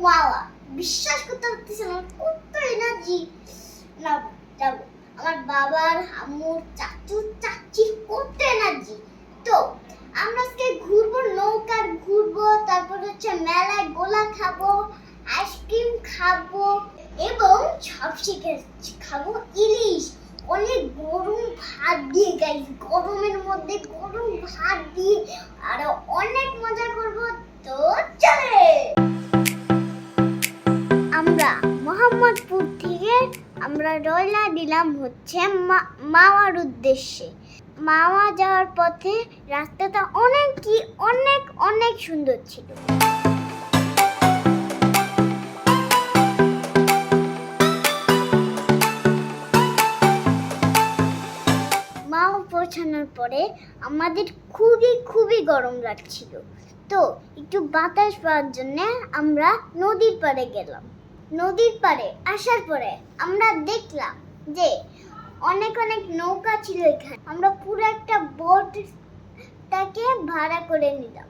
মাওয়া বিশ্বাস করতে পারতেছি না কত এনার্জি না যাবো আমার বাবার আম্মুর চাচু চাচির কত এনার্জি। তো আমরা আজকে ঘুরবো, নৌকার ঘুরবো, তারপর হচ্ছে মেলায় গোলা খাবো, আইসক্রিম খাবো এবং সবশেষে খাবো ইলিশ অনেক গরম ভাত দিয়ে। গাইস গরমের মধ্যে গরম ভাত দিয়ে আরো অনেক মজা করব। তো চলে আমরা মোহাম্মদপুর থেকে আমরা রওনা দিলাম হচ্ছে মাওয়ার উদ্দেশ্যে। মাওয়া যাওয়ার পথে রাস্তাটা অনেক সুন্দর ছিল। মাওয়া পৌঁছানোর পরে আমাদের খুবই গরম লাগছিল। তো একটু বাতাস পাওয়ার জন্য আমরা নদীর পাড়ে গেলাম। নদীর পাড়ে আসার পরে আমরা দেখলাম যে অনেক নৌকা ছিল এখানে। আমরা পুরো একটা বোটটাকে ভাড়া করে নিলাম।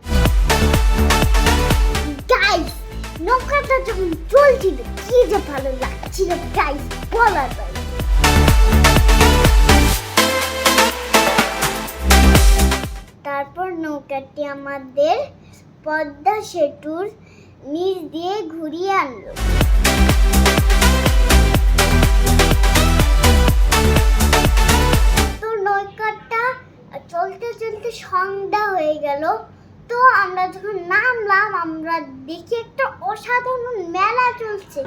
গাইস নৌকাটা যখন চলছিল কি যে ভালো লাগছিল গাইস, বলার বাইরে। তারপর নৌকাটি আমাদের পদ্মা সেতুর নিচ দিয়ে ঘুরিয়ে আনলো। তো নৌকাটা চলতে সন্ধ্যা হয়ে গেল। তো আমরা যখন নামলাম আমরা দেখি একটা অসাধারণ মেলা চলছে।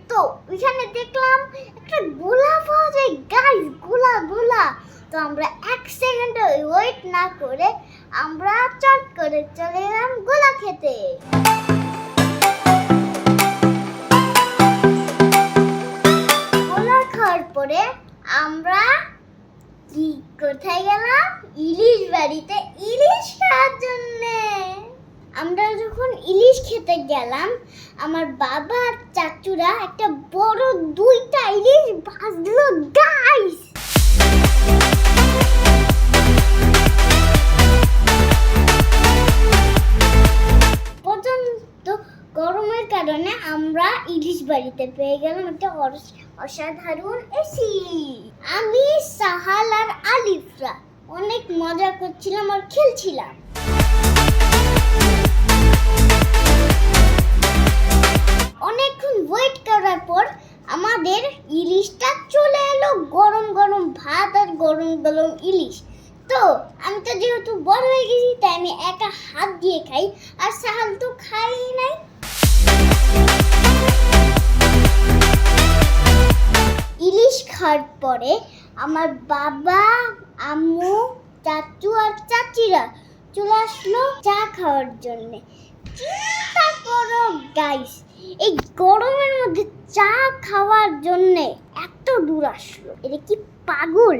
তো ওইখানে দেখলাম একটা গোলা পাওয়া যায় গাইস, গোলা। তো আমরা এক সেকেন্ড ওয়েট না করে আমরা চট করে চলে গেলাম গোলা খেতে। গোলা খাওয়ার পরে আমরা কোথায় গেলাম? ইলিশ বাড়িতে ইলিশ খাওয়ার জন্য। আমরা যখন ইলিশ খেতে গেলাম আমার বাবা আর চাচুরা একটা বড় 2টা ইলিশ ভাজলো গাইস। প্রচন্ড গরমের কারণে আমরা ইলিশ বাড়িতে পেয়ে গেলাম একটা অসাধারণ এসি। আমি সাহাল আর আলিফরা অনেক মজা করছিলাম আর খেলছিলাম। অনেকক্ষণ ওয়েট করার পর আমাদের ইলিশটা চলে এলো, গরম ভাত আর গরম ইলিশ। তো আমি তো যেহেতু বড় হয়ে গেছি তাই আমি একা হাত দিয়ে খাই, আর সাহাল তো খাই নাই। ইলিশ খাওয়ার পরে আমার বাবা আম্মু চাচু আর চাচিরা চলে আসলো চা খাওয়ার জন্য। চিন্তা করো গাইস, এই গরমের মধ্যে চা খাওয়ার জন্য এত দূর আসলো, এটা কি পাগল?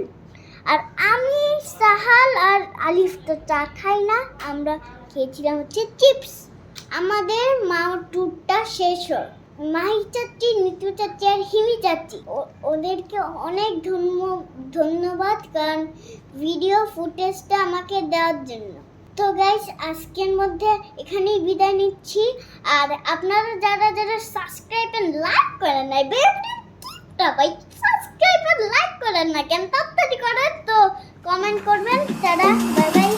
আর আমি সাহাল আর আলিফ তো চা খাই না, আমরা খেয়েছিলাম হচ্ছে চিপস। আমাদের মাও ট্যুরটা শেষ হয়। মাহি চাচি, নিতু চাচি আর হিমি চাচি ওদেরকে অনেক ধন্যবাদ কারণ ভিডিও ফুটেজটা আমাকে দেওয়ার জন্য। তো গাইস আজকের মধ্যে এখানেই বিদায় নিচ্ছি। আর আপনারা যারা সাবস্ক্রাইব এন্ড লাইক করেন নাই, সাবস্ক্রাইব আর লাইক করেন না কেন? তাড়াতাড়ি করেন। তো কমেন্ট করবেন। Tata, bye bye.